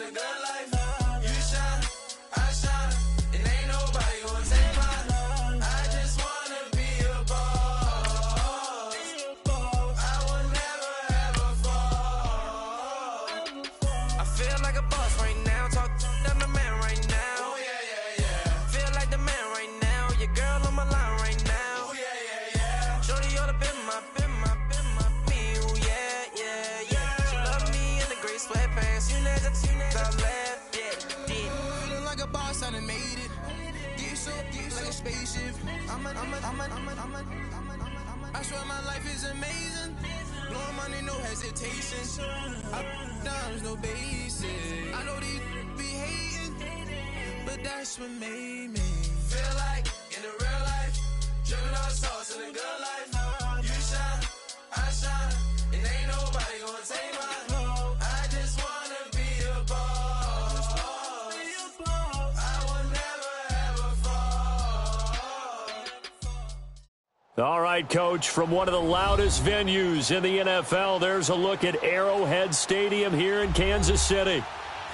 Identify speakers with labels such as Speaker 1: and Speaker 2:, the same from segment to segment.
Speaker 1: a good life. You shine, I shine, and ain't nobody gonna take mine. I just wanna be a boss. I will never ever fall. I feel like a boss right now. Talk to the man right now. Oh yeah, yeah, yeah. Feel like the man right now. Your girl on my line right now. Oh yeah, yeah, yeah. Shorty ought to be my me. Oh yeah, yeah, yeah. She love me in the gray sweatpants. You never I left, yeah. Feeling like a boss, I done made it. Get so like a spaceship. I swear my life is amazing. Blowing money, no hesitation. Up, downs, no basic. I know these be hating, but that's what made me feel like in the real life. Dripping on sauce in the good life. You shine, I shine, and ain't nobody gonna take mine. I just wanna be a boss. I will never ever fall.
Speaker 2: All right, Coach, from one of the loudest venues in the NFL, there's a look at Arrowhead Stadium here in Kansas City.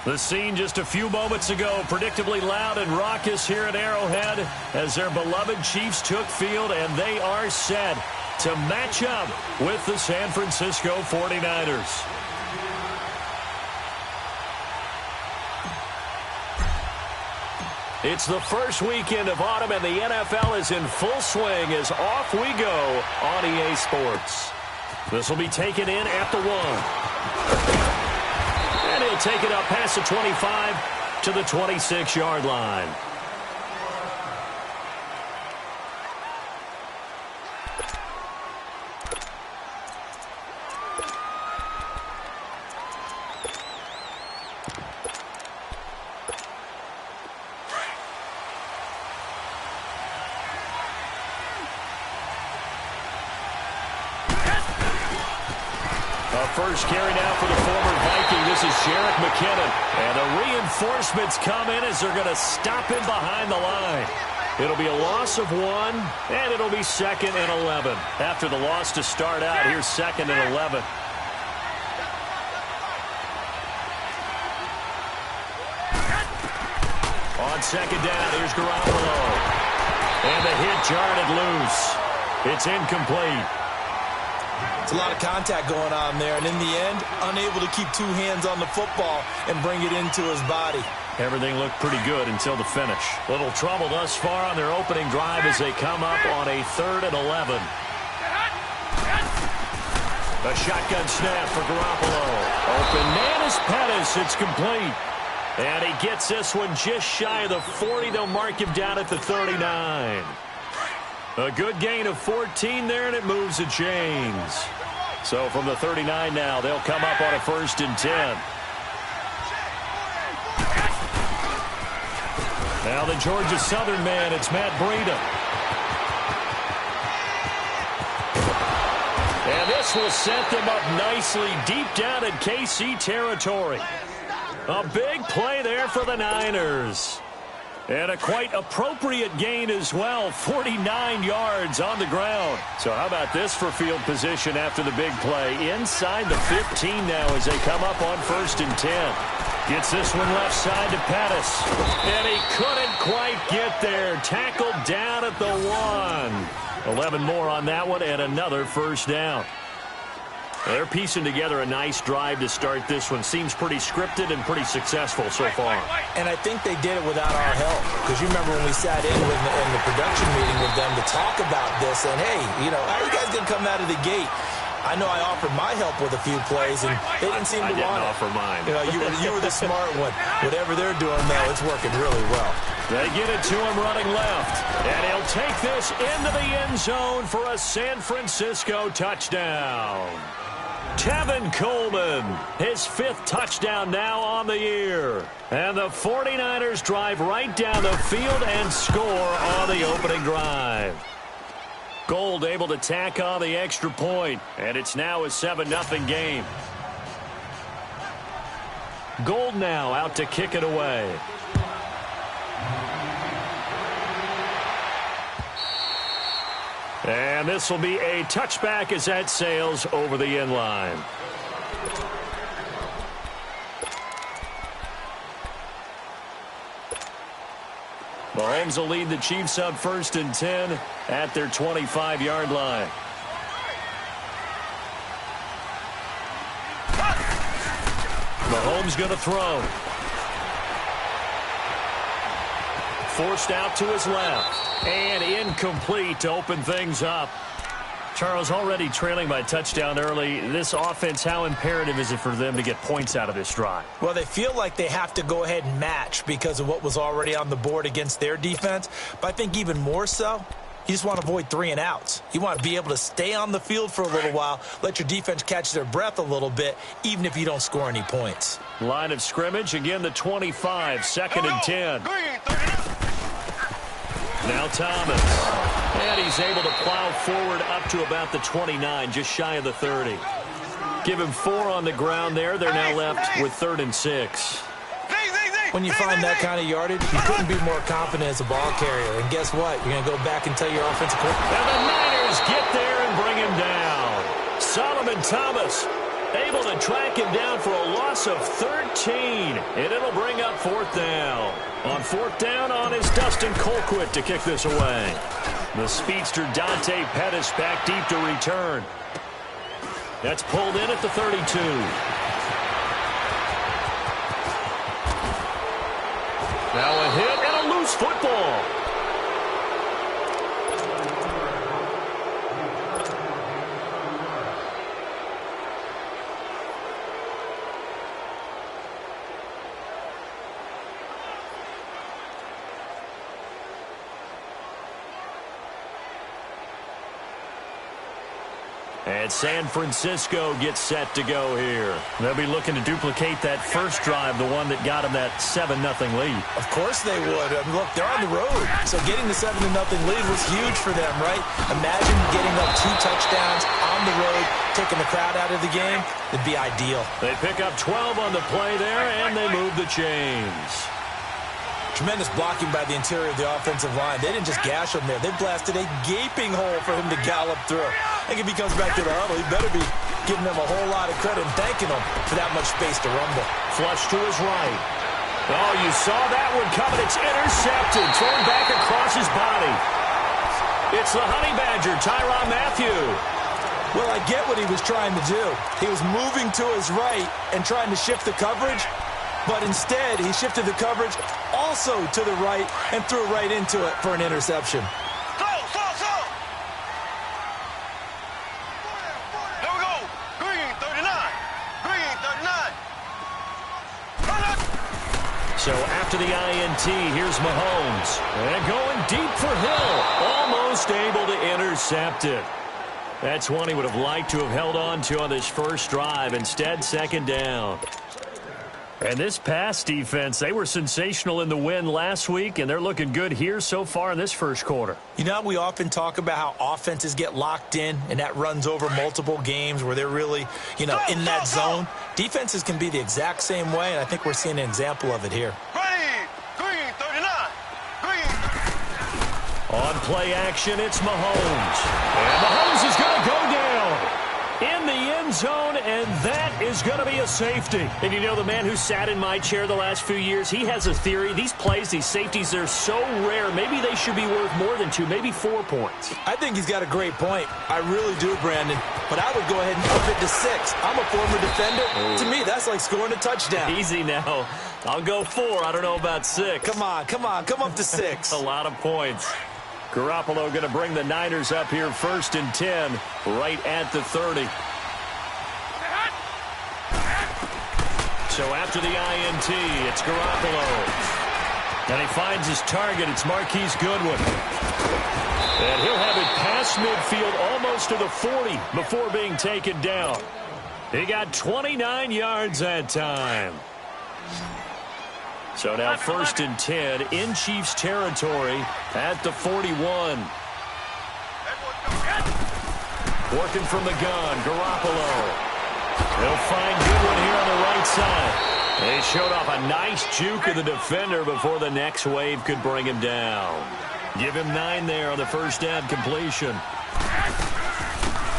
Speaker 2: The scene just a few moments ago, predictably loud and raucous here at Arrowhead as their beloved Chiefs took field, and they are set to match up with the San Francisco 49ers. It's the first weekend of autumn, and the NFL is in full swing as off we go on EA Sports. This will be taken in at the 1. And he'll take it up past the 25 to the 26-yard line. First carry now for the former Viking. This is Jerick McKinnon. And the reinforcements come in as they're going to stop him behind the line. It'll be a loss of 1, and it'll be 2nd and 11. After the loss to start out, here's 2nd and 11. On 2nd down, here's Garoppolo. And the hit jarred it loose. It's incomplete.
Speaker 3: It's a lot of contact going on there, and in the end, unable to keep 2 hands on the football and bring it into his body.
Speaker 2: Everything looked pretty good until the finish. Little trouble thus far on their opening drive as they come up on a 3rd and 11. A shotgun snap for Garoppolo. Open man is Pettis. It's complete. And he gets this one just shy of the 40. They'll mark him down at the 39. A good gain of 14 there, and it moves the chains. So from the 39 now, they'll come up on a 1st and 10. Now the Georgia Southern man, it's Matt Breida. And this will set them up nicely deep down in KC territory. A big play there for the Niners. And a quite appropriate gain as well, 49 yards on the ground. So how about this for field position after the big play? Inside the 15 now as they come up on 1st and 10. Gets this one left side to Pettis. And he couldn't quite get there. Tackled down at the 1. 11 more on that one and another 1st down. They're piecing together a nice drive to start this one. Seems pretty scripted and pretty successful so far.
Speaker 3: And I think they did it without our help. Because you remember when we sat in the production meeting with them to talk about this. And, hey, you know, how are you guys going to come out of the gate? I know I offered my help with a few plays, and they didn't seem to want it.
Speaker 2: I didn't offer mine.
Speaker 3: You know, you were the smart one. Whatever they're doing, though, it's working really well.
Speaker 2: They get it to him running left. And he'll take this into the end zone for a San Francisco touchdown. Tevin Coleman, his 5th touchdown now on the year. And the 49ers drive right down the field and score on the opening drive. Gold able to tack on the extra point, and it's now a 7-0 game. Gold now out to kick it away. And this will be a touchback as that sails over the end line. Mahomes will lead the Chiefs up 1st and 10 at their 25-yard line. Mahomes going to throw. Forced out to his left. And incomplete to open things up. Charles, already trailing by touchdown early. This offense, how imperative is it for them to get points out of this drive?
Speaker 3: Well, they feel like they have to go ahead and match because of what was already on the board against their defense. But I think even more so, you just want to avoid 3 and outs. You want to be able to stay on the field for a little while, let your defense catch their breath a little bit, even if you don't score any points.
Speaker 2: Line of scrimmage, again the 25, 2nd and 10. Now Thomas. And he's able to plow forward up to about the 29, just shy of the 30. Give him 4 on the ground there. They're now left with 3rd and 6.
Speaker 3: When you find that kind of yardage, you couldn't be more confident as a ball carrier. And guess what? You're going to go back and tell your offensive coordinator.
Speaker 2: And the Niners get there and bring him down. Solomon Thomas able to track him down for a loss of 13. And it'll bring up 4th down. On 4th down is Dustin Colquitt to kick this away. The speedster Dante Pettis back deep to return. That's pulled in at the 32. Now a hit and a loose football. And San Francisco gets set to go here. They'll be looking to duplicate that first drive, the one that got them that 7-0 lead.
Speaker 3: Of course they would. I mean, look, they're on the road. So getting the 7-0 lead was huge for them, right? Imagine getting up 2 touchdowns on the road, taking the crowd out of the game. It'd be ideal.
Speaker 2: They pick up 12 on the play there, and they move the chains.
Speaker 3: Tremendous blocking by the interior of the offensive line. They didn't just gash him there. They blasted a gaping hole for him to gallop through. I think if he comes back to the huddle, he better be giving them a whole lot of credit and thanking them for that much space to rumble.
Speaker 2: Flush to his right. Oh, you saw that one coming. It's intercepted. Thrown back across his body. It's the Honey Badger, Tyrann Mathieu.
Speaker 3: Well, I get what he was trying to do. He was moving to his right and trying to shift the coverage. But instead, he shifted the coverage also to the right and threw right into it for an interception.
Speaker 1: Slow. There we go. Green, 39.
Speaker 2: So after the INT, here's Mahomes. And going deep for Hill. Almost able to intercept it. That's one he would have liked to have held on to on this first drive. Instead, 2nd down. And this pass defense, they were sensational in the win last week, and they're looking good here so far in this first quarter.
Speaker 3: You know, we often talk about how offenses get locked in, and that runs over multiple games where they're really, in that zone. Defenses can be the exact same way, and I think we're seeing an example of it here.
Speaker 1: Green, 39.
Speaker 2: On play action, it's Mahomes. And Mahomes is going to go down in the end zone, and that is going to be a safety. And you know, the man who sat in my chair the last few years, he has a theory. These plays, these safeties, they're so rare. Maybe they should be worth more than 2, maybe 4 points.
Speaker 3: I think he's got a great point. I really do, Brandon. But I would go ahead and up it to 6. I'm a former defender. To me, that's like scoring a touchdown.
Speaker 2: Easy now. I'll go 4. I don't know about 6.
Speaker 3: Come on. Come up to 6.
Speaker 2: A lot of points. Garoppolo going to bring the Niners up here 1st and 10, right at the 30. So after the INT, it's Garoppolo. And he finds his target. It's Marquise Goodwin. And he'll have it past midfield almost to the 40 before being taken down. He got 29 yards that time. So now 1st and 10 in Chiefs territory at the 41. Working from the gun, Garoppolo. He'll find Goodwin here on the right side. They showed off a nice juke of the defender before the next wave could bring him down. Give him 9 there on the first down completion.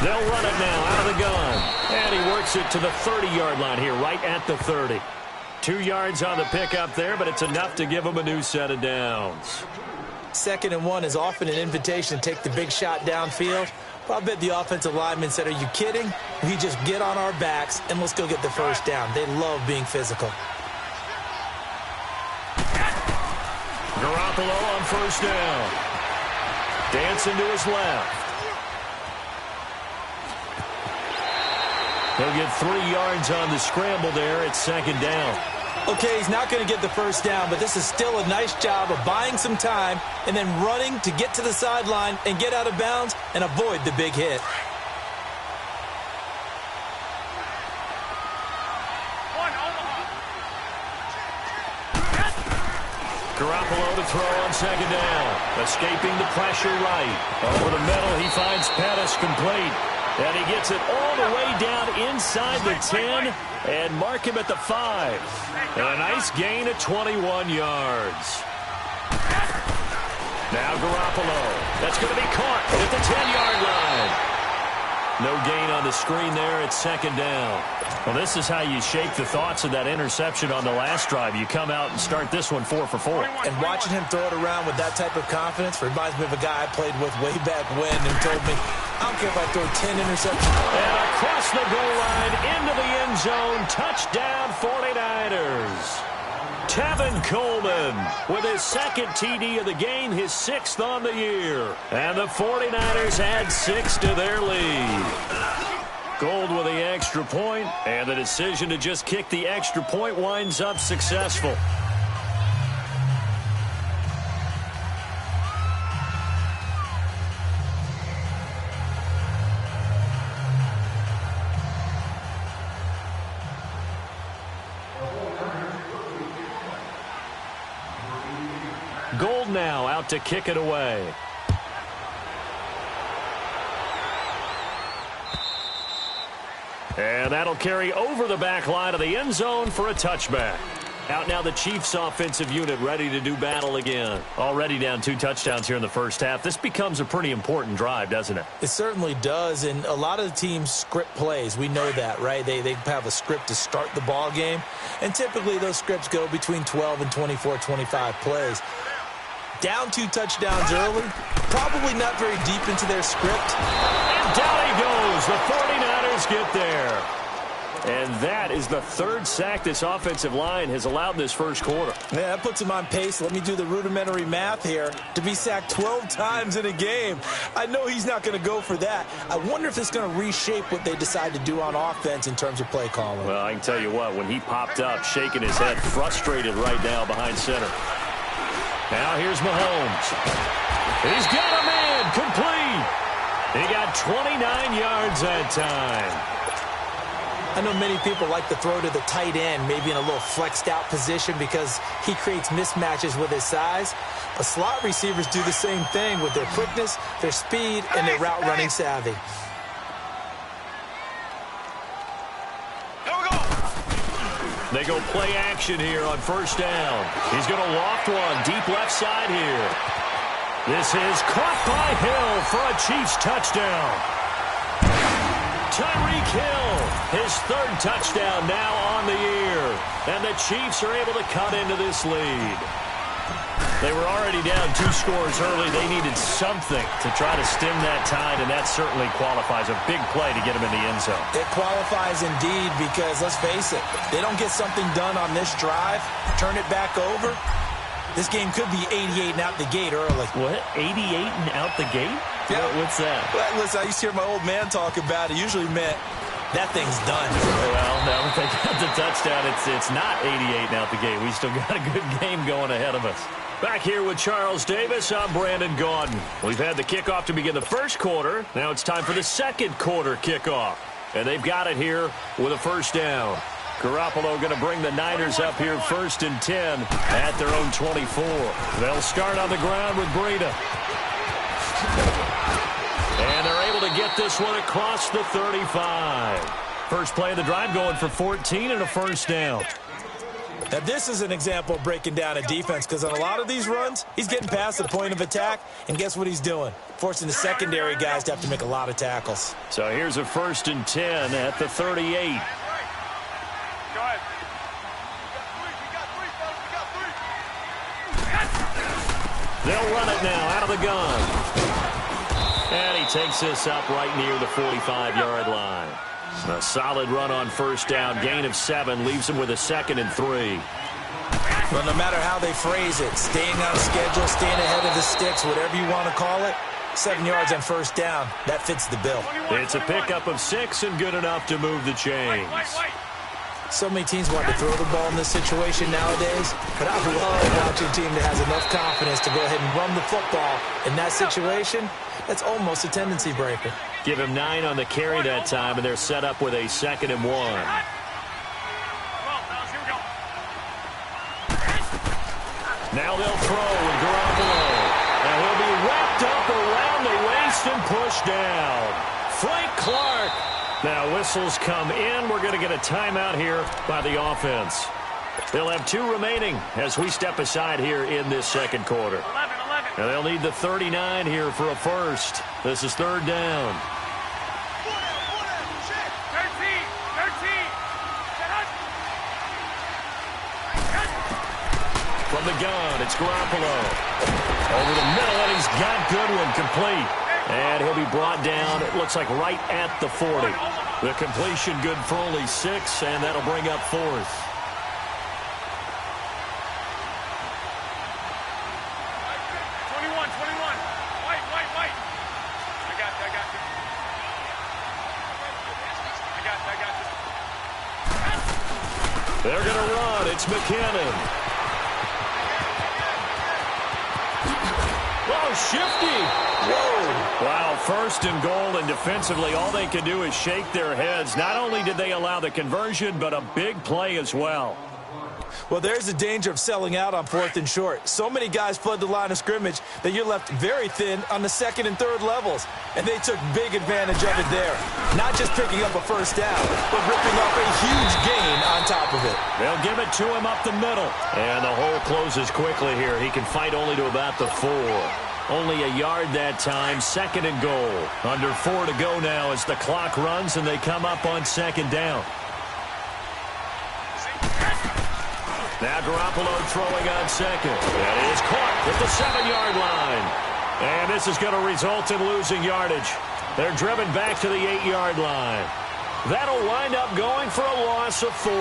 Speaker 2: They'll run it now out of the gun. And he works it to the 30-yard line here, right at the 30. 2 yards on the pickup there, but it's enough to give him a new set of downs.
Speaker 3: 2nd and 1 is often an invitation to take the big shot downfield. Well, I bet the offensive lineman said, are you kidding? We just get on our backs and let's go get the first down. They love being physical.
Speaker 2: Garoppolo on first down. Dancing to his left. He'll get 3 yards on the scramble there at 2nd down.
Speaker 3: Okay, he's not going to get the first down, but this is still a nice job of buying some time and then running to get to the sideline and get out of bounds and avoid the big hit.
Speaker 2: Garoppolo to throw on 2nd down. Escaping the pressure right. Over the middle, he finds Pettis complete. And he gets it all the way down inside the 10 and mark him at the 5. And a nice gain of 21 yards. Now Garoppolo. That's going to be caught at the 10-yard line. No gain on the screen there at 2nd down. Well, this is how you shape the thoughts of that interception on the last drive. You come out and start this one 4 for 4.
Speaker 3: And watching him throw it around with that type of confidence reminds me of a guy I played with way back when who told me, I don't care if I throw 10 interceptions.
Speaker 2: And across the goal line, into the end zone, touchdown 49ers. Tevin Coleman with his 2nd TD of the game, his 6th on the year. And the 49ers add 6 to their lead. Gould with the extra point, and the decision to just kick the extra point winds up successful. Gould now out to kick it away. And that'll carry over the back line of the end zone for a touchback. Out now the Chiefs offensive unit ready to do battle again. Already down 2 touchdowns here in the first half. This becomes a pretty important drive, doesn't it?
Speaker 3: It certainly does, and a lot of the teams script plays. We know that, right? They have a script to start the ball game, and typically those scripts go between 12 and 24, 25 plays. Down 2 touchdowns early, probably not very deep into their script.
Speaker 2: And down he goes. The 49ers get there. And that is the 3rd sack this offensive line has allowed in this first quarter.
Speaker 3: Yeah, that puts him on pace. Let me do the rudimentary math here. To be sacked 12 times in a game. I know he's not going to go for that. I wonder if it's going to reshape what they decide to do on offense in terms of play calling.
Speaker 2: Well, I can tell you what, when he popped up, shaking his head, frustrated right now behind center. Now here's Mahomes. He's got a man complete. He got 29 yards that time.
Speaker 3: I know many people like to throw to the tight end, maybe in a little flexed out position because he creates mismatches with his size. But slot receivers do the same thing with their quickness, their speed, and their route running savvy.
Speaker 2: They go play action here on first down. He's going to loft one deep left side here. This is caught by Hill for a Chiefs touchdown. Tyreek Hill, his 3rd touchdown now on the year. And the Chiefs are able to cut into this lead. They were already down 2 scores early. They needed something to try to stem that tide, and that certainly qualifies. A big play to get them in the end zone.
Speaker 3: It qualifies indeed because, let's face it, they don't get something done on this drive, turn it back over, this game could be 88 and out the gate early.
Speaker 2: What? 88 and out the gate?
Speaker 3: Yeah.
Speaker 2: What's that?
Speaker 3: Well, listen, I used to hear my old man talk about it. Usually meant that thing's done.
Speaker 2: Well, no, if they got the touchdown, it's not 88 and out the gate. We still got a good game going ahead of us. Back here with Charles Davis, I'm Brandon Gaudin. We've had the kickoff to begin the first quarter. Now it's time for the second quarter kickoff. And they've got it here with a first down. Garoppolo going to bring the Niners up here 1st and 10 at their own 24. They'll start on the ground with Breida. And they're able to get this one across the 35. First play of the drive going for 14 and a first down.
Speaker 3: Now, this is an example of breaking down a defense because on a lot of these runs, he's getting past the point of attack, and guess what he's doing? Forcing the secondary guys to have to make a lot of tackles.
Speaker 2: So here's a 1st and 10 at the 38. They'll run it now out of the gun. And he takes this up right near the 45-yard line. A solid run on first down. Gain of 7 leaves him with a 2nd and 3.
Speaker 3: Well, no matter how they phrase it, staying on schedule, staying ahead of the sticks, whatever you want to call it, 7 yards on first down, that fits the bill.
Speaker 2: It's a pickup of 6 and good enough to move the chains.
Speaker 3: So many teams want to throw the ball in this situation nowadays, but I love watching a team that has enough confidence to go ahead and run the football. In that situation, that's almost a tendency breaker.
Speaker 2: Give him 9 on the carry that time, and they're set up with a 2nd and 1. Now they'll throw with Garoppolo. And he'll be wrapped up around the waist and pushed down. Frank Clark. Now whistles come in. We're going to get a timeout here by the offense. They'll have 2 remaining as we step aside here in this second quarter. And they'll need the 39 here for a first. This is 3rd down. From the gun, it's Garoppolo. Over the middle, and he's got Goodwin complete. And he'll be brought down, it looks like right at the 40. The completion good for only 6, and that'll bring up 4th. They're going to run. It's McKinnon. Oh, shifty. Whoa. Wow, 1st and goal, and defensively all they can do is shake their heads. Not only did they allow the conversion, but a big play as well.
Speaker 3: Well, there's the danger of selling out on 4th and short. So many guys flood the line of scrimmage that you're left very thin on the 2nd and 3rd levels. And they took big advantage of it there. Not just picking up a first down, but ripping off a huge gain on top of it.
Speaker 2: They'll give it to him up the middle. And the hole closes quickly here. He can fight only to about the 4. Only a yard that time, 2nd and goal. Under 4 to go now as the clock runs and they come up on 2nd down. Now Garoppolo throwing on 2nd. That is caught at the 7-yard line. And this is going to result in losing yardage. They're driven back to the 8-yard line. That'll wind up going for a loss of 4.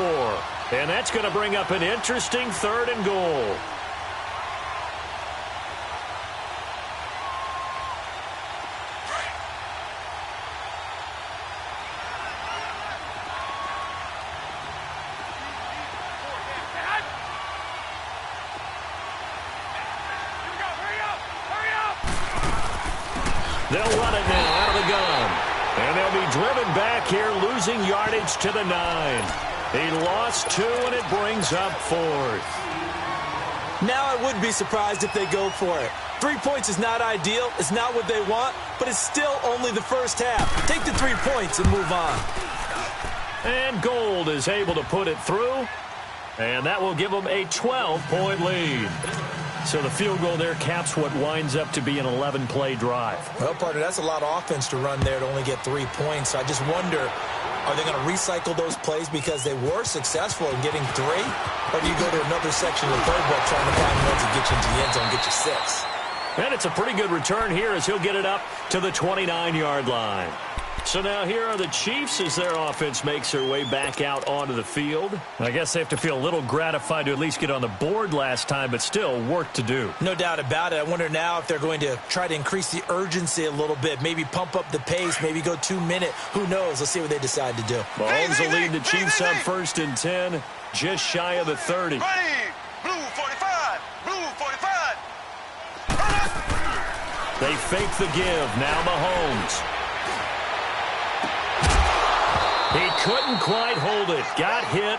Speaker 2: And that's going to bring up an interesting 3rd and goal. They'll run it now out of the gun. And they'll be driven back here, losing yardage to the 9. He lost 2, and it brings up 4th.
Speaker 3: Now I would be surprised if they go for it. 3 points is not ideal. It's not what they want, but it's still only the first half. Take the 3 points and move on.
Speaker 2: And Gold is able to put it through, and that will give them a 12-point lead. So the field goal there caps what winds up to be an 11-play drive.
Speaker 3: Well, partner, that's a lot of offense to run there to only get 3 points. So I just wonder, are they going to recycle those plays because they were successful in getting 3? Or do you go to another section of the playbook trying to find ones that get you into the end zone, get you 6?
Speaker 2: And it's a pretty good return here as he'll get it up to the 29-yard line. So now here are the Chiefs as their offense makes their way back out onto the field. I guess they have to feel a little gratified to at least get on the board last time, but still work to do.
Speaker 3: No doubt about it. I wonder now if they're going to try to increase the urgency a little bit, maybe pump up the pace, maybe go 2-minute. Who knows? Let's see what they decide to do.
Speaker 2: Mahomes will lead the Chiefs on 1st and 10, just shy of the 30.
Speaker 1: Blue 45, blue 45.
Speaker 2: They fake the give. Now Mahomes. He couldn't quite hold it. Got hit.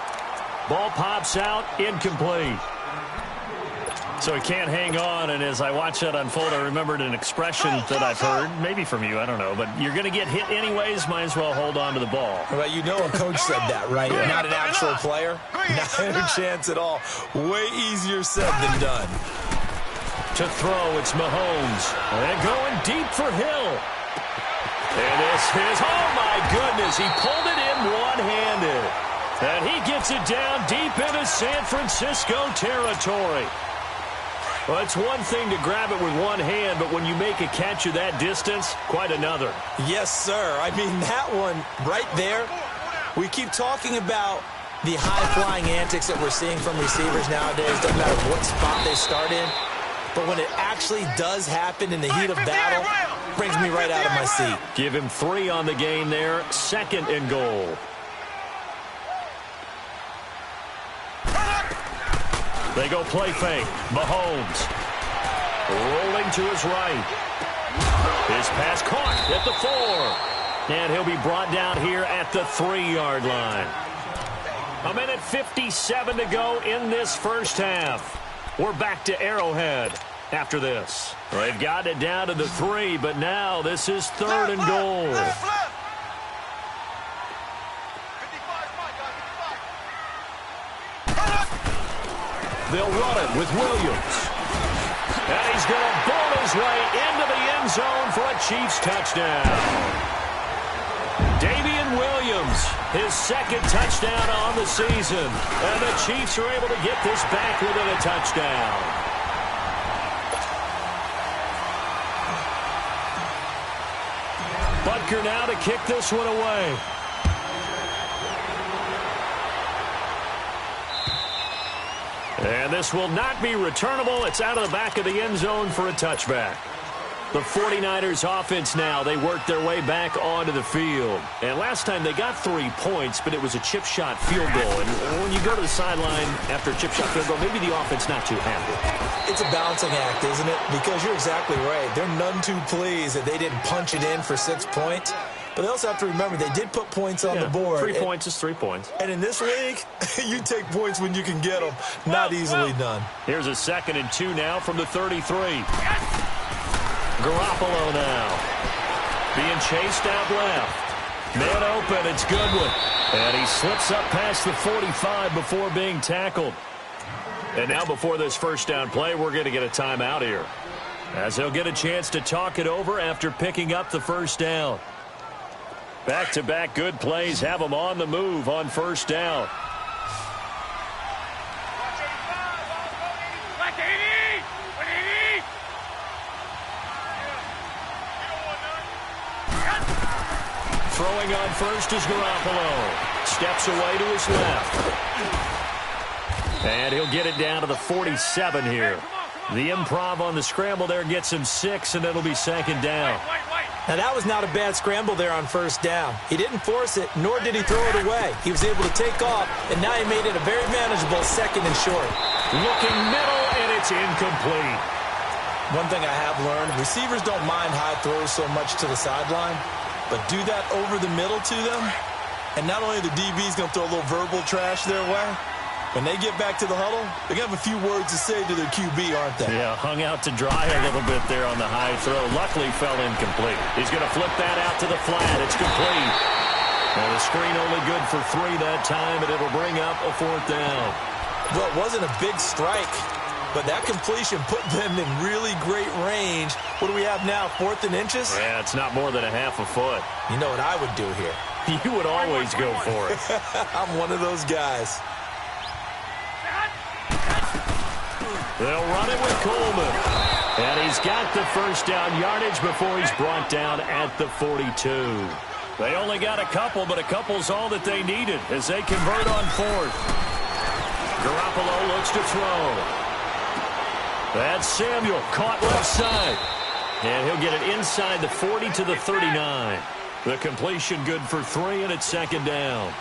Speaker 2: Ball pops out. Incomplete. So he can't hang on, and as I watch that unfold, I remembered an expression that I've heard, maybe from you, I don't know, but you're going to get hit anyways, might as well hold on to the ball.
Speaker 3: Well, you know a coach said that, right? Not an actual player. Not a chance at all. Way easier said than done.
Speaker 2: To throw, it's Mahomes. And going deep for Hill. And this is, oh my goodness, he pulled it in one-handed. And he gets it down deep into San Francisco territory. Well, it's one thing to grab it with one hand, but when you make a catch of that distance, quite another.
Speaker 3: Yes, sir. I mean, that one right there, we keep talking about the high-flying antics that we're seeing from receivers nowadays. Doesn't matter what spot they start in. But when it actually does happen in the heat of battle, brings me right out of my seat.
Speaker 2: Give him 3 on the game there. 2nd and goal. They go play fake. Mahomes rolling to his right. His pass caught at the 4. And he'll be brought down here at the 3-yard line. 1:57 to go in this first half. We're back to Arrowhead after this. They've got it down to the 3, but now this is 3rd and goal. They'll run it with Williams. And he's going to ball his way into the end zone for a Chiefs touchdown. Damian Williams, his 2nd touchdown on the season. And the Chiefs are able to get this back within a touchdown. Butker now to kick this one away. And this will not be returnable. It's out of the back of the end zone for a touchback. The 49ers offense now, they worked their way back onto the field. And last time they got 3 points, but it was a chip shot field goal. And when you go to the sideline after a chip shot field goal, maybe the offense not too happy.
Speaker 3: It's a balancing act, isn't it? Because you're exactly right. They're none too pleased that they didn't punch it in for 6 points. But they also have to remember they did put points on the board.
Speaker 2: 3 points is 3 points.
Speaker 3: And in this league, you take points when you can get them. Not easily done.
Speaker 2: Here's a 2nd and 2 now from the 33. Garoppolo now. Being chased out left. Man open, it's Goodwin. And he slips up past the 45 before being tackled. And now before this first down play, we're going to get a timeout here, as he'll get a chance to talk it over after picking up the first down. Back-to-back good plays have him on the move on first down. Throwing on first is Garoppolo. Steps away to his left. And he'll get it down to the 47 here. The improv on the scramble there gets him 6, and it'll be 2nd down.
Speaker 3: Now, that was not a bad scramble there on first down. He didn't force it, nor did he throw it away. He was able to take off, and now he made it a very manageable 2nd and short.
Speaker 2: Looking middle, and it's incomplete.
Speaker 3: One thing I have learned, receivers don't mind high throws so much to the sideline, but do that over the middle to them, and not only the DB's going to throw a little verbal trash their way, when they get back to the huddle, they're going to have a few words to say to their QB, aren't they?
Speaker 2: Yeah, hung out to dry a little bit there on the high throw. Luckily fell incomplete. He's going to flip that out to the flat. It's complete. And the screen only good for 3 that time, and it'll bring up a 4th down.
Speaker 3: Well, it wasn't a big strike, but that completion put them in really great range. What do we have now, 4th and inches?
Speaker 2: Yeah, it's not more than a half a foot.
Speaker 3: You know what I would do here?
Speaker 2: You would always go for it.
Speaker 3: I'm one of those guys.
Speaker 2: They'll run it with Coleman. And he's got the first down yardage before he's brought down at the 42. They only got a couple, but a couple's all that they needed as they convert on 4th. Garoppolo looks to throw. That's Samuel, caught left side. And he'll get it inside the 40 to the 39. The completion good for 3, and it's 2nd down.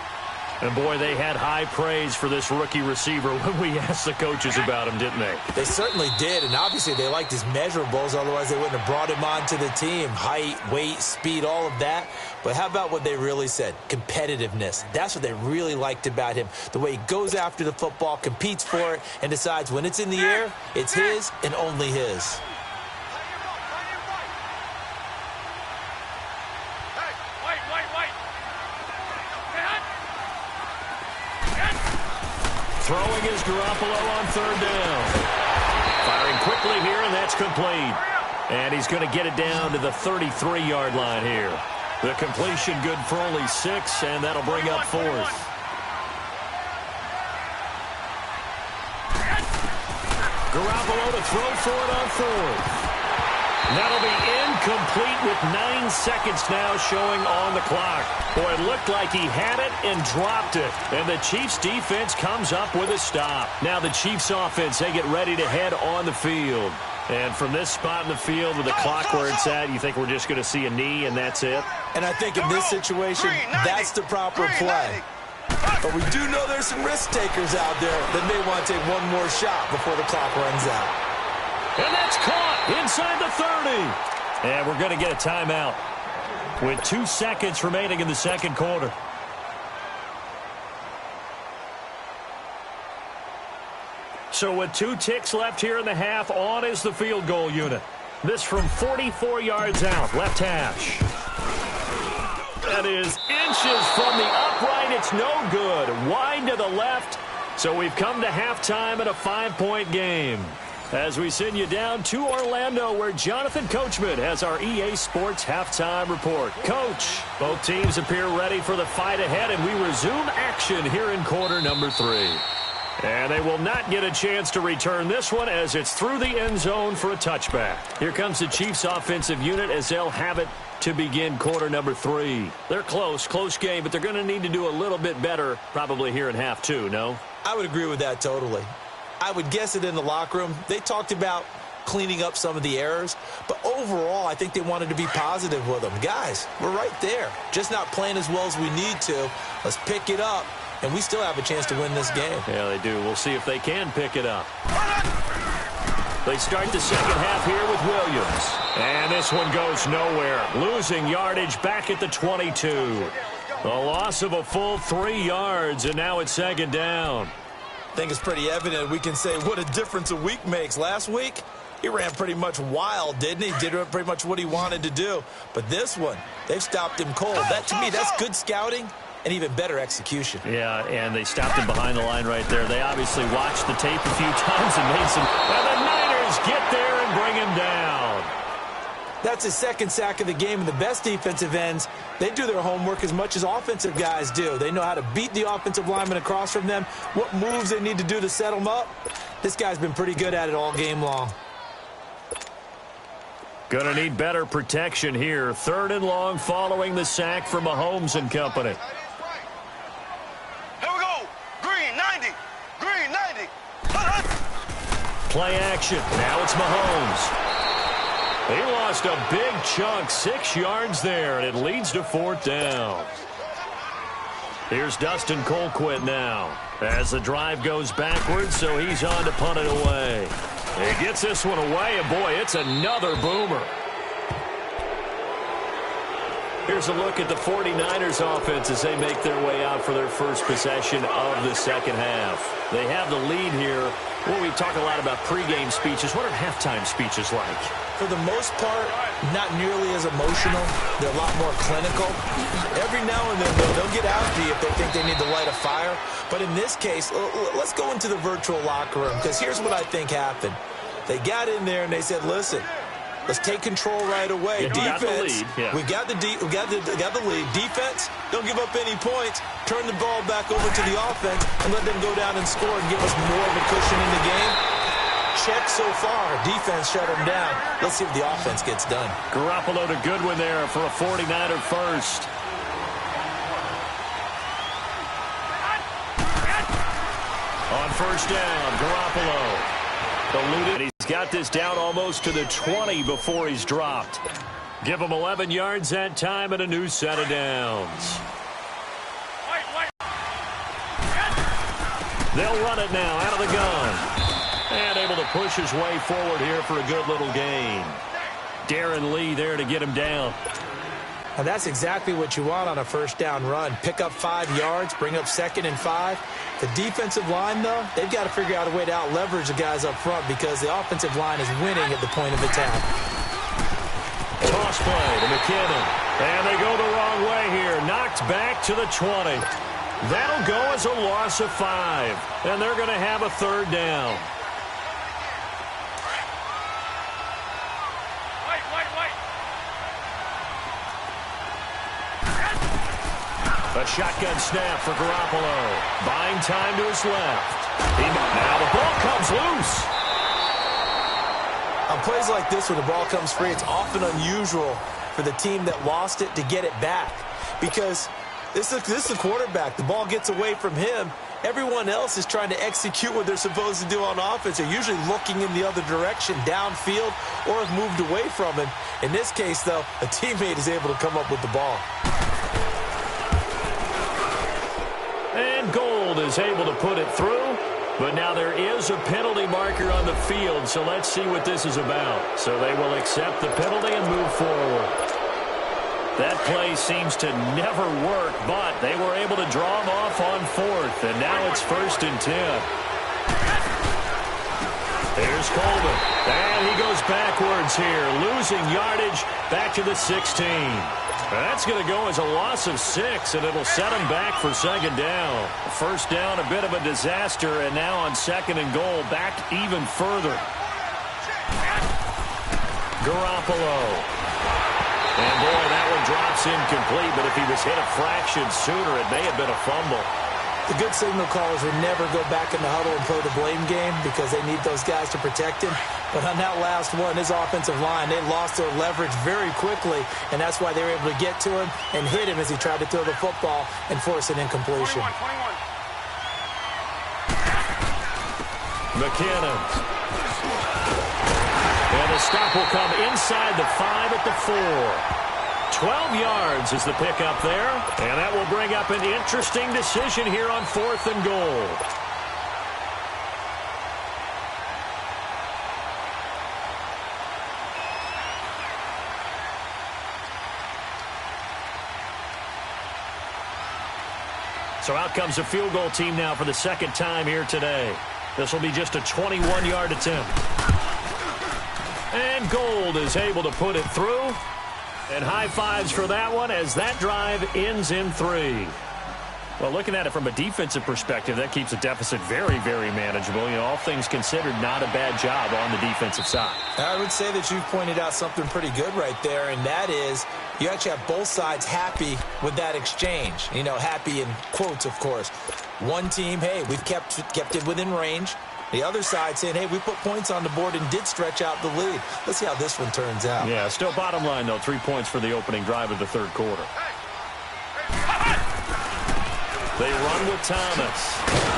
Speaker 2: And, boy, they had high praise for this rookie receiver when we asked the coaches about him, didn't they?
Speaker 3: They certainly did, and obviously they liked his measurables. Otherwise, they wouldn't have brought him onto the team. Height, weight, speed, all of that. But how about what they really said? Competitiveness. That's what they really liked about him. The way he goes after the football, competes for it, and decides when it's in the air, it's his and only his.
Speaker 2: Throwing is Garoppolo on 3rd down. Firing quickly here, and that's complete. And he's going to get it down to the 33-yard line here. The completion good for only 6, and that'll bring up 4th. Garoppolo to throw for it on fourth. That'll be incomplete with 9 seconds now showing on the clock. Boy, it looked like he had it and dropped it. And the Chiefs defense comes up with a stop. Now the Chiefs offense, they get ready to head on the field. And from this spot in the field with the clock where it's at, you think we're just going to see a knee and that's it?
Speaker 3: And I think in this situation, that's the proper play. But we do know there's some risk takers out there that may want to take one more shot before the clock runs out.
Speaker 2: And that's caught inside the 30. And we're going to get a timeout with 2 seconds remaining in the second quarter. So with 2 ticks left here in the half, on is the field goal unit. This from 44 yards out, left hash. That is inches from the upright. It's no good. Wide to the left. So we've come to halftime in a 5-point game. As we send you down to Orlando, where Jonathan Coachman has our EA Sports halftime report. Coach, both teams appear ready for the fight ahead, and we resume action here in quarter number 3. And they will not get a chance to return this one as it's through the end zone for a touchback. Here comes the Chiefs offensive unit as they'll have it to begin quarter number 3. They're close game, but they're going to need to do a little bit better probably here in half 2, no?
Speaker 3: I would agree with that totally. I would guess it in the locker room. They talked about cleaning up some of the errors, but overall, I think they wanted to be positive with them. Guys, we're right there. Just not playing as well as we need to. Let's pick it up, and we still have a chance to win this game.
Speaker 2: Yeah, they do. We'll see if they can pick it up. They start the second half here with Williams. And this one goes nowhere. Losing yardage back at the 22. A loss of a full 3 yards, and now it's second down.
Speaker 3: I think it's pretty evident we can say what a difference a week makes. Last week, he ran pretty much wild, didn't he? Did pretty much what he wanted to do. But this one, they've stopped him cold. That, to me, that's good scouting and even better execution.
Speaker 2: Yeah, and they stopped him behind the line right there. They obviously watched the tape a few times and made some. And the Niners get there and bring him down.
Speaker 3: That's his second sack of the game, and the best defensive ends, they do their homework as much as offensive guys do. They know how to beat the offensive lineman across from them, what moves they need to do to set them up. This guy's been pretty good at it all game long.
Speaker 2: Gonna need better protection here. 3rd and long following the sack from Mahomes and company.
Speaker 4: Here we go. Green 90. Green 90.
Speaker 2: Play action. Now it's Mahomes. He lost a big chunk, 6 yards there, and it leads to 4th down. Here's Dustin Colquitt now as the drive goes backwards, so he's on to punt it away. He gets this one away, and boy, it's another boomer. Here's a look at the 49ers offense as they make their way out for their first possession of the second half. They have the lead here. Well, we talk a lot about pregame speeches. What are halftime speeches like?
Speaker 3: For the most part, not nearly as emotional. They're a lot more clinical. Every now and then, they'll get after you if they think they need to light a fire. But in this case, let's go into the virtual locker room, because here's what I think happened. They got in there and they said, listen, let's take control right away.
Speaker 2: Yeah,
Speaker 3: defense, we got the lead. Defense, don't give up any points. Turn the ball back over to the offense and let them go down and score and give us more of a cushion in the game. Check so far. Defense shut them down. Let's see if the offense gets done.
Speaker 2: Garoppolo to Goodwin there for a 49er first. On first down, Garoppolo. Eluded. He's got this down almost to the 20 before he's dropped. Give him 11 yards that time and a new set of downs. They'll run it now out of the gun. And able to push his way forward here for a good little gain. Darren Lee there to get him down.
Speaker 3: Now that's exactly what you want on a first down run. Pick up 5 yards, bring up 2nd and 5. The defensive line, though, they've got to figure out a way to out-leverage the guys up front because the offensive line is winning at the point of attack.
Speaker 2: Toss play to McKinnon. And they go the wrong way here. Knocked back to the 20. That'll go as a loss of 5. And they're going to have a 3rd down. A shotgun snap for Garoppolo. Buying time to his left. Now the ball comes loose.
Speaker 3: On plays like this where the ball comes free, it's often unusual for the team that lost it to get it back because this is the quarterback. The ball gets away from him. Everyone else is trying to execute what they're supposed to do on offense. They're usually looking in the other direction, downfield, or have moved away from him. In this case, though, a teammate is able to come up with the ball.
Speaker 2: And Gold is able to put it through. But now there is a penalty marker on the field, so let's see what this is about. So they will accept the penalty and move forward. That play seems to never work, but they were able to draw him off on 4th, and now it's 1st and 10. Here's Coleman, and he goes backwards here, losing yardage back to the 16. That's going to go as a loss of 6, and it'll set him back for 2nd down. First down, a bit of a disaster, and now on 2nd and goal, back even further. Garoppolo. And boy, that one drops incomplete, but if he was hit a fraction sooner, it may have been a fumble.
Speaker 3: The good signal callers would never go back in the huddle and play the blame game because they need those guys to protect him. But on that last one, his offensive line, they lost their leverage very quickly, and that's why they were able to get to him and hit him as he tried to throw the football and force an incompletion.
Speaker 4: 21.
Speaker 2: McKinnon. And the stop will come inside the 5 at the 4. 12 yards is the pickup there, and that will bring up an interesting decision here on 4th and goal. So out comes a field goal team now for the 2nd time here today. This will be just a 21-yard attempt. And Gold is able to put it through. And high fives for that one as that drive ends in 3. Well, looking at it from a defensive perspective, that keeps the deficit very, very manageable. You know, all things considered, not a bad job on the defensive side.
Speaker 3: I would say that you've pointed out something pretty good right there, and that is you actually have both sides happy with that exchange. You know, happy in quotes, of course. One team, hey, we've kept it within range. The other side saying, hey, we put points on the board and did stretch out the lead. Let's see how this one turns out.
Speaker 2: Yeah, still bottom line, though, 3 points for the opening drive of the 3rd quarter. They run with Thomas.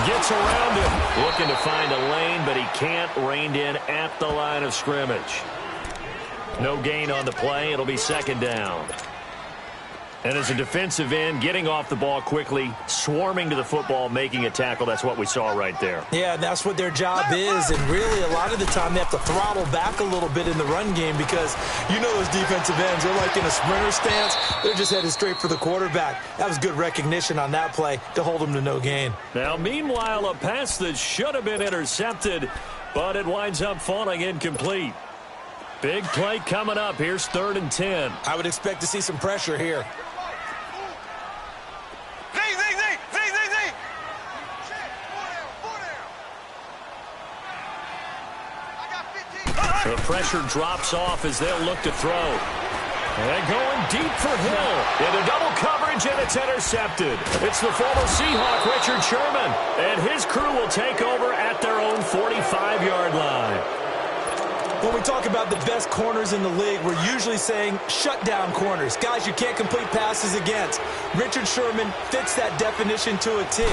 Speaker 2: Gets around him. Looking to find a lane, but he can't. Reined in at the line of scrimmage. No gain on the play. It'll be 2nd down. And as a defensive end, getting off the ball quickly, swarming to the football, making a tackle, that's what we saw right there.
Speaker 3: Yeah, that's what their job is. And really, a lot of the time, they have to throttle back a little bit in the run game because you know those defensive ends, they're like in a sprinter stance. They're just headed straight for the quarterback. That was good recognition on that play to hold them to no gain.
Speaker 2: Now, meanwhile, a pass that should have been intercepted, but it winds up falling incomplete. Big play coming up. Here's 3rd and 10.
Speaker 3: I would expect to see some pressure here.
Speaker 2: The pressure drops off as they'll look to throw. And going deep for Hill. Into double coverage, and it's intercepted. It's the former Seahawk, Richard Sherman. And his crew will take over at their own 45-yard line.
Speaker 3: When we talk about the best corners in the league, we're usually saying shutdown corners. Guys you can't complete passes against. Richard Sherman fits that definition to a T.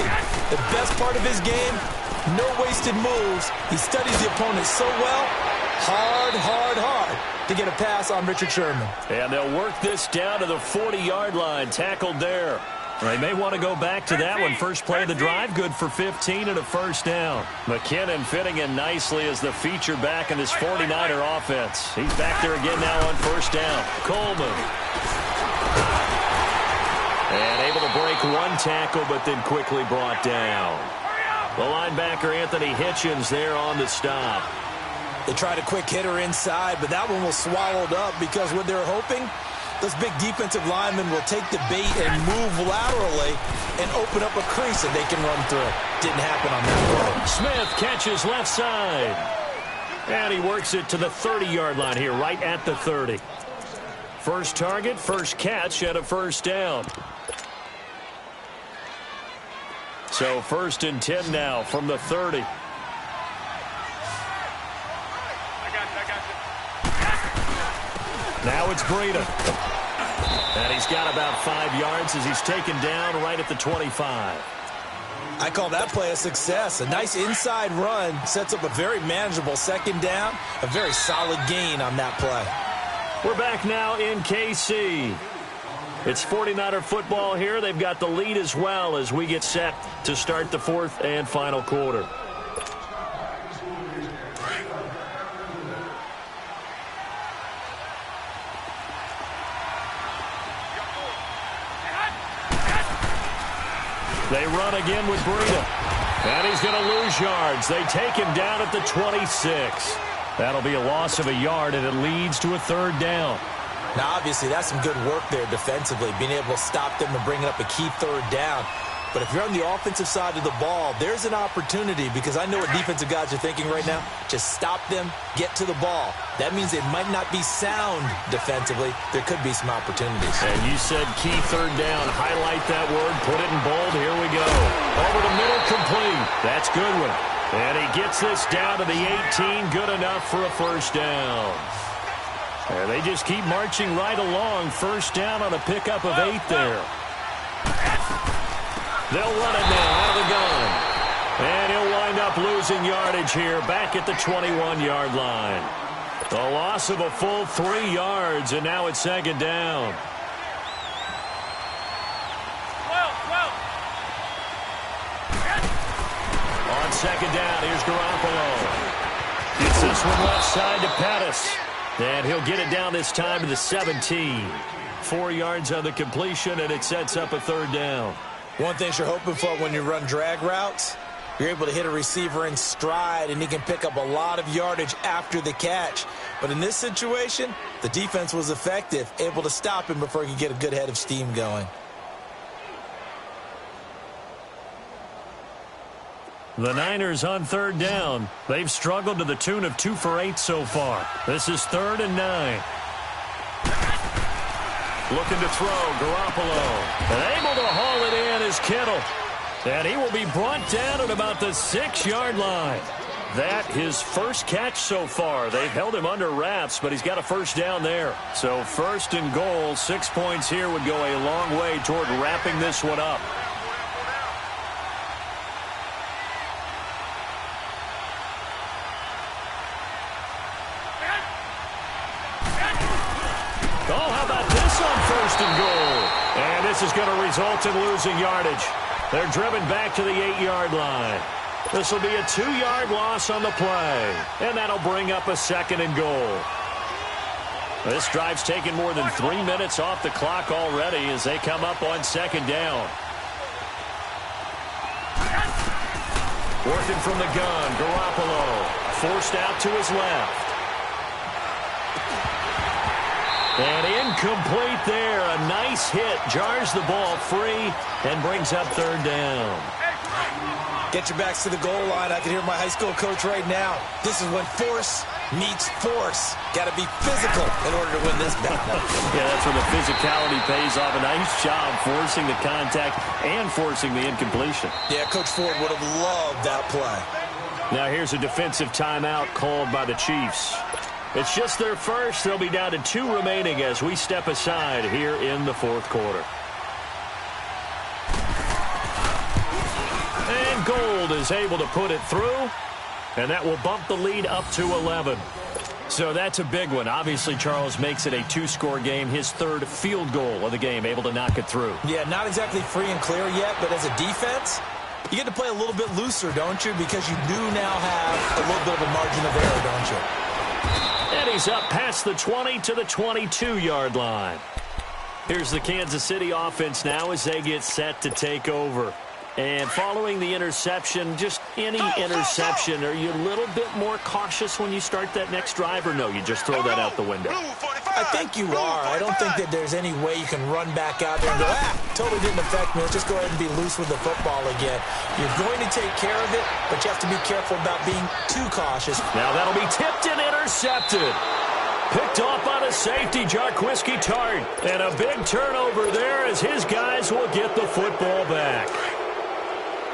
Speaker 3: The best part of his game, no wasted moves. He studies the opponent so well. Hard to get a pass on Richard Sherman.
Speaker 2: And they'll work this down to the 40-yard line. Tackled there. They may want to go back to that one. First play of the drive, good for 15 and a 1st down. McKinnon fitting in nicely as the feature back in this 49er offense. He's back there again now on 1st down. Coleman. And able to break one tackle, but then quickly brought down. The linebacker, Anthony Hitchens, there on the stop.
Speaker 3: They tried a quick hitter inside, but that one was swallowed up because what they're hoping, those big defensive linemen will take the bait and move laterally and open up a crease that they can run through. Didn't happen on that play.
Speaker 2: Smith catches left side. And he works it to the 30-yard line here, right at the 30. First target, first catch, and a 1st down. So 1st and 10 now from the 30. Now it's Breida. And he's got about 5 yards as he's taken down right at the 25.
Speaker 3: I call that play a success. A nice inside run sets up a very manageable second down. A very solid gain on that play.
Speaker 2: We're back now in KC. It's 49er football here. They've got the lead as well as we get set to start the fourth and final quarter. They run again with Breida. And he's going to lose yards. They take him down at the 26. That'll be a loss of a yard, and it leads to a third down.
Speaker 3: Now, obviously, that's some good work there defensively, being able to stop them and bringing up a key third down. But if you're on the offensive side of the ball, there's an opportunity, because I know what defensive guys are thinking right now. Just stop them, get to the ball. That means they might not be sound defensively. There could be some opportunities.
Speaker 2: And you said key third down. Highlight that word. Put it in bold. Here we go. Over the middle, complete. That's Goodwin. And he gets this down to the 18. Good enough for a first down. And they just keep marching right along. First down on a pickup of 8 there. They'll run it now out of the gun. And he'll wind up losing yardage here back at the 21-yard line. A loss of a full 3 yards, and now it's second down. On second down, here's Garoppolo. Gets this one left side to Pettis. And he'll get it down this time to the 17. 4 yards on the completion, and it sets up a third down.
Speaker 3: One thing you're hoping for when you run drag routes, you're able to hit a receiver in stride, and he can pick up a lot of yardage after the catch. But in this situation, the defense was effective, able to stop him before he could get a good head of steam going.
Speaker 2: The Niners on third down. They've struggled to the tune of 2 for 8 so far. This is 3rd and 9. Looking to throw, Garoppolo. And able to haul it in is Kittle. And he will be brought down at about the 6-yard line. That his first catch so far. They've held him under wraps, but he's got a first down there. So 1st and goal, 6 points here would go a long way toward wrapping this one up. Oh, how about this on 1st and goal? And this is going to result in losing yardage. They're driven back to the 8-yard line. This will be a 2-yard loss on the play. And that'll bring up a 2nd and goal. This drive's taken more than 3 minutes off the clock already as they come up on 2nd down. Working from the gun, Garoppolo. Forced out to his left. And incomplete there. A nice hit. Jars the ball free and brings up 3rd down.
Speaker 3: Get your backs to the goal line. I can hear my high school coach right now. This is when force meets force. Got to be physical in order to win this battle.
Speaker 2: Yeah, that's when the physicality pays off. A nice job forcing the contact and forcing the incompletion.
Speaker 3: Yeah, Coach Ford would have loved that play.
Speaker 2: Now here's a defensive timeout called by the Chiefs. It's just their first. They'll be down to 2 remaining as we step aside here in the 4th quarter. And Gold is able to put it through, and that will bump the lead up to 11. So that's a big one. Obviously, Charles makes it a 2-score game, his 3rd field goal of the game, able to knock it through.
Speaker 3: Yeah, not exactly free and clear yet, but as a defense, you get to play a little bit looser, don't you? Because you do now have a little bit of a margin of error, don't you?
Speaker 2: And he's up past the 20 to the 22-yard line. Here's the Kansas City offense now as they get set to take over. And following the interception, just any interception, are you a little bit more cautious when you start that next drive, or no, you just throw that out the window?
Speaker 3: I think you are. I don't think that there's any way you can run back out there and go, totally didn't affect me. Let's just go ahead and be loose with the football again. You're going to take care of it, but you have to be careful about being too cautious.
Speaker 2: Now that'll be tipped and intercepted. Picked off by the safety, Jarquiski Tart. And a big turnover there as his guys will get the football back.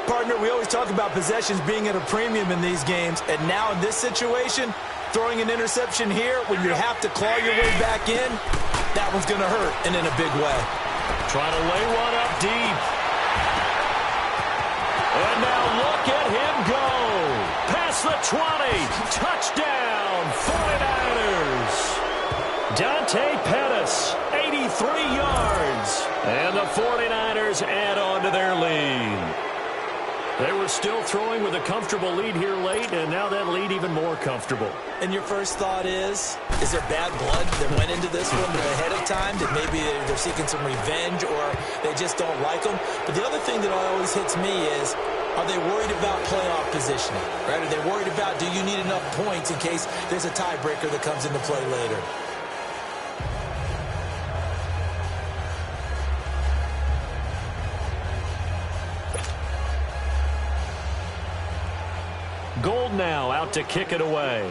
Speaker 3: Partner, we always talk about possessions being at a premium in these games, and now in this situation, throwing an interception here when you have to claw your way back in, that one's going to hurt, and in a big way.
Speaker 2: Trying to lay one up deep. And now look at him go. Past the 20. Touchdown, 49ers. Dante Pettis, 83 yards. And the 49ers add on to their lead. They were still throwing with a comfortable lead here late, and now that lead even more comfortable.
Speaker 3: And your first thought is there bad blood that went into this one ahead of time? That maybe they're seeking some revenge or they just don't like them? But the other thing that always hits me is, are they worried about playoff positioning? Right? Are they worried about, do you need enough points in case there's a tiebreaker that comes into play later?
Speaker 2: Gold now out to kick it away.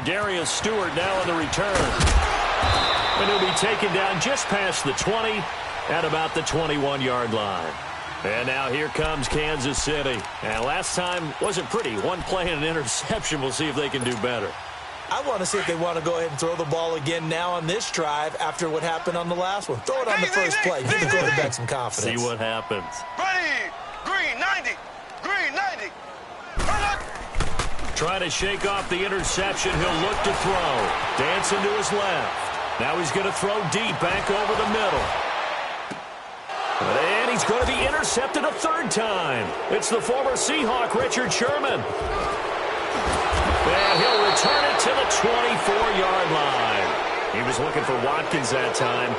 Speaker 2: Darius Stewart now on the return. And he'll be taken down just past the 20 at about the 21-yard line. And now here comes Kansas City. And last time wasn't pretty. One play and an interception. We'll see if they can do better.
Speaker 3: I want to see if they want to go ahead and throw the ball again now on this drive after what happened on the last one. Throw it on the first play. Give the quarterback some confidence.
Speaker 2: See what happens.
Speaker 1: Green 90. Green 90.
Speaker 2: Trying to shake off the interception. He'll look to throw. Dancing to his left. Now he's going to throw deep back over the middle. And he's going to be intercepted a third time. It's the former Seahawk, Richard Sherman. And he'll return it to the 24-yard line. He was looking for Watkins that time.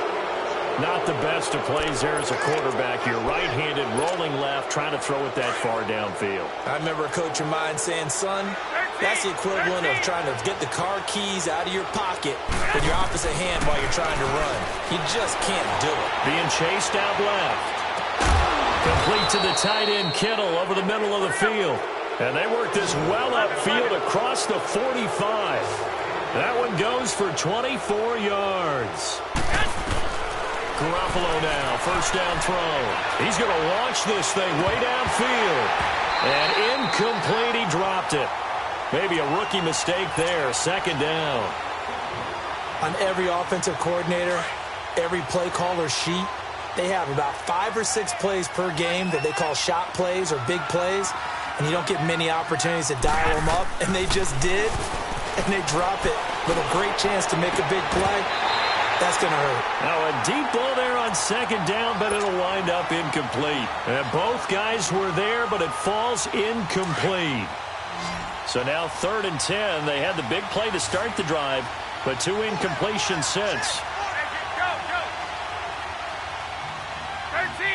Speaker 2: Not the best of plays there as a quarterback. You're right-handed, rolling left, trying to throw it that far downfield.
Speaker 3: I remember a coach of mine saying, son, that's the equivalent of trying to get the car keys out of your pocket with your opposite hand while you're trying to run. You just can't do it.
Speaker 2: Being chased out left. Complete to the tight end, Kittle, over the middle of the field. And they work this well upfield across the 45. That one goes for 24 yards. Garoppolo now, first down throw. He's going to launch this thing way downfield. And incomplete, he dropped it. Maybe a rookie mistake there, second down.
Speaker 3: On every offensive coordinator, every play caller sheet, they have about 5 or 6 plays per game that they call shot plays or big plays. And you don't get many opportunities to dial them up, and they just did, and they drop it with a great chance to make a big play. That's going to hurt.
Speaker 2: Now a deep ball there on second down, but it'll wind up incomplete. And both guys were there, but it falls incomplete. So now 3rd and 10. They had the big play to start the drive, but 2 incompletions since.
Speaker 1: 13.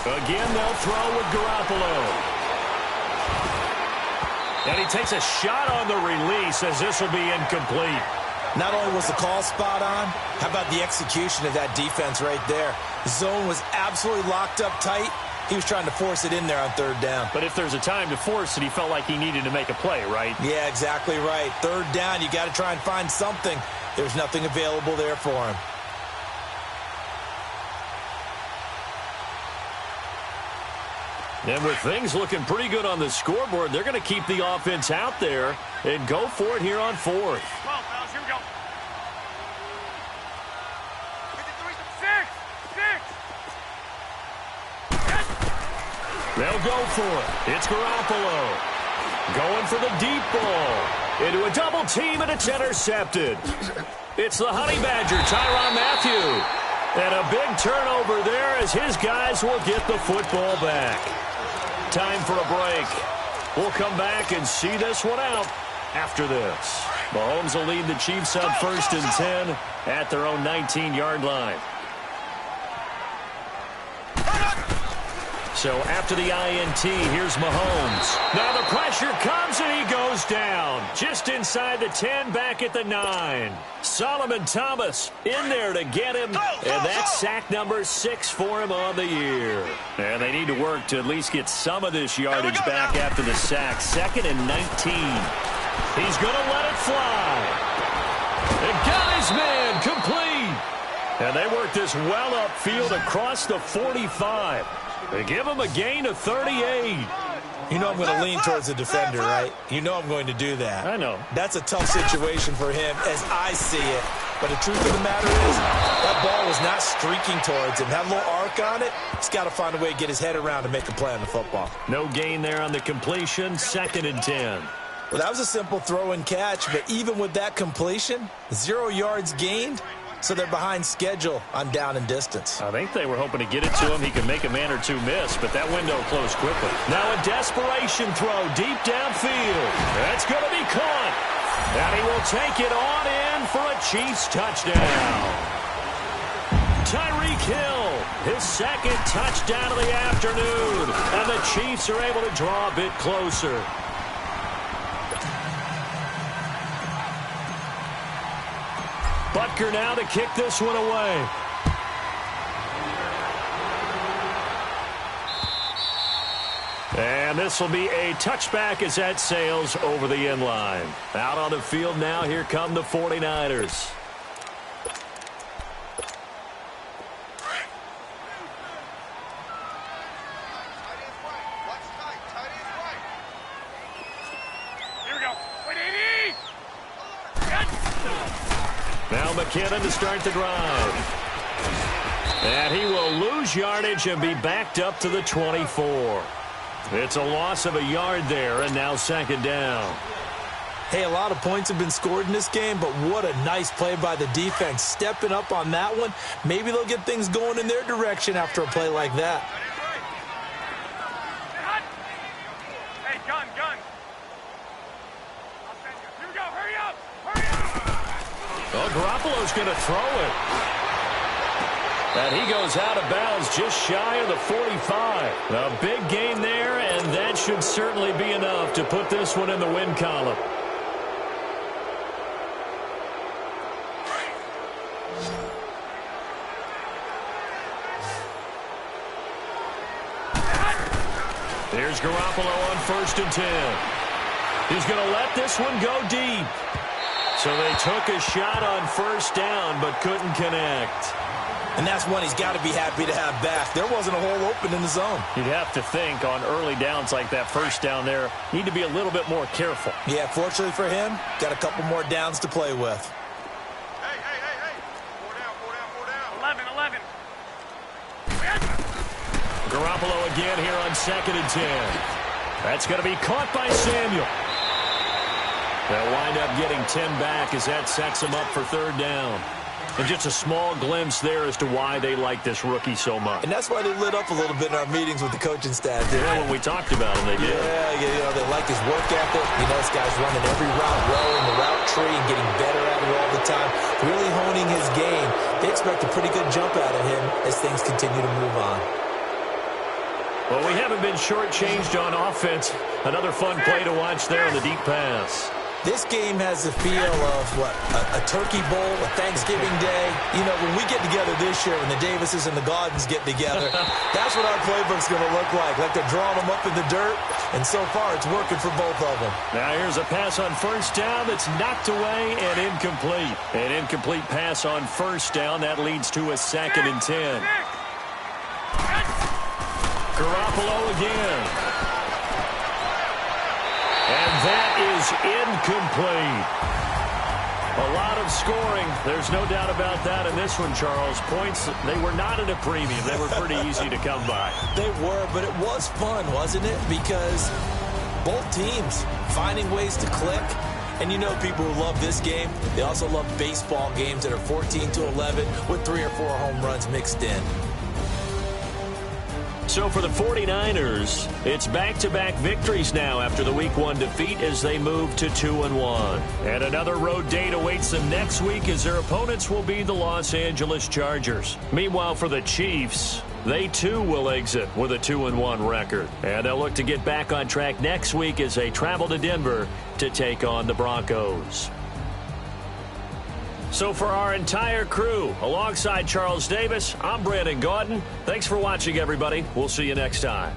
Speaker 2: Again, they'll throw with Garoppolo. And he takes a shot on the release as this will be incomplete.
Speaker 3: Not only was the call spot on, how about the execution of that defense right there? The zone was absolutely locked up tight. He was trying to force it in there on 3rd down.
Speaker 2: But if there's a time to force it, he felt like he needed to make a play, right?
Speaker 3: Yeah, exactly right. 3rd down, you got to try and find something. There's nothing available there for him.
Speaker 2: And with things looking pretty good on the scoreboard, they're going to keep the offense out there and go for it here on 4th.
Speaker 1: Here we go. 6.
Speaker 2: They'll go for it. It's Garoppolo. Going for the deep ball. Into a double team, and it's intercepted. It's the Honey Badger, Tyrann Mathieu. And a big turnover there as his guys will get the football back. Time for a break. We'll come back and see this one out after this. Mahomes will lead the Chiefs on 1st and 10 at their own 19-yard line. So after the INT, here's Mahomes. Now the pressure comes and he goes down. Just inside the 10, back at the 9. Solomon Thomas in there to get him. And that's sack number 6 for him on the year. And they need to work to at least get some of this yardage back after the sack. 2nd and 19. He's going to let it fly. And got his his man, complete. And they work this well upfield across the 45. They give him a gain of 38.
Speaker 3: You know I'm going to lean towards the defender, right? You know I'm going to do that.
Speaker 2: I know.
Speaker 3: That's a tough situation for him as I see it. But the truth of the matter is, that ball was not streaking towards him. That little arc on it, he's got to find a way to get his head around and make a play on the football.
Speaker 2: No gain there on the completion, 2nd and 10.
Speaker 3: Well, that was a simple throw and catch, but even with that completion, 0 yards gained, so they're behind schedule on down and distance.
Speaker 2: I think they were hoping to get it to him. He could make a man or two miss, but that window closed quickly. Now a desperation throw deep downfield. That's going to be caught. And he will take it on in for a Chiefs touchdown. Tyreek Hill, his 2nd touchdown of the afternoon. And the Chiefs are able to draw a bit closer. Butker now to kick this one away. And this will be a touchback as that sails over the end line. Out on the field now, here come the 49ers. Now McKinnon to start the drive. And he will lose yardage and be backed up to the 24. It's a loss of a yard there, and now 2nd down.
Speaker 3: Hey, a lot of points have been scored in this game, but what a nice play by the defense. Stepping up on that one, maybe they'll get things going in their direction after a play like that.
Speaker 5: Hey, gun. I'll send you. Here we go. Hurry up.
Speaker 2: Well, Garoppolo's going to throw it. And he goes out of bounds just shy of the 45. A big gain there, and that should certainly be enough to put this one in the win column. Here's Garoppolo on 1st and 10. He's going to let this one go deep. So they took a shot on 1st down, but couldn't connect.
Speaker 3: And that's one he's got to be happy to have back. There wasn't a hole open in the zone.
Speaker 2: You'd have to think on early downs like that 1st down there, need to be a little bit more careful.
Speaker 3: Yeah, fortunately for him, got a couple more downs to play with.
Speaker 5: Hey. 4 down. 11.
Speaker 2: Garoppolo again here on 2nd and 10. That's going to be caught by Samuel. They'll wind up getting 10 back as that sets them up for 3rd down. And just a small glimpse there as to why they like this rookie so much.
Speaker 3: And that's why they lit up a little bit in our meetings with the coaching staff.
Speaker 2: Yeah, when we talked about him, they did.
Speaker 3: Yeah, they like his work ethic. You know, this guy's running every route well in the route tree and getting better at it all the time. Really honing his game. They expect a pretty good jump out of him as things continue to move on.
Speaker 2: Well, we haven't been shortchanged on offense. Another fun play to watch there on the deep pass.
Speaker 3: This game has the feel of, a turkey bowl, a Thanksgiving day. You know, when we get together this year, when the Davises and the Gaudens get together, that's what our playbook's going to look like. Like they're drawing them up in the dirt, and so far it's working for both of them.
Speaker 2: Now here's a pass on 1st down that's knocked away and incomplete. An incomplete pass on 1st down. That leads to a 2nd and 10. Garoppolo again. And that is incomplete. A lot of scoring. There's no doubt about that in this one, Charles. Points, they were not at a premium. They were pretty easy to come by.
Speaker 3: They were, but it was fun, wasn't it? Because both teams finding ways to click. And you know people who love this game, they also love baseball games that are 14-11 with 3 or 4 home runs mixed in.
Speaker 2: So for the 49ers, it's back-to-back victories now after the Week 1 defeat as they move to 2-1. And another road date awaits them next week as their opponents will be the Los Angeles Chargers. Meanwhile, for the Chiefs, they too will exit with a 2-1 record. And they'll look to get back on track next week as they travel to Denver to take on the Broncos. So for our entire crew, alongside Charles Davis, I'm Brandon Gaudin. Thanks for watching, everybody. We'll see you next time.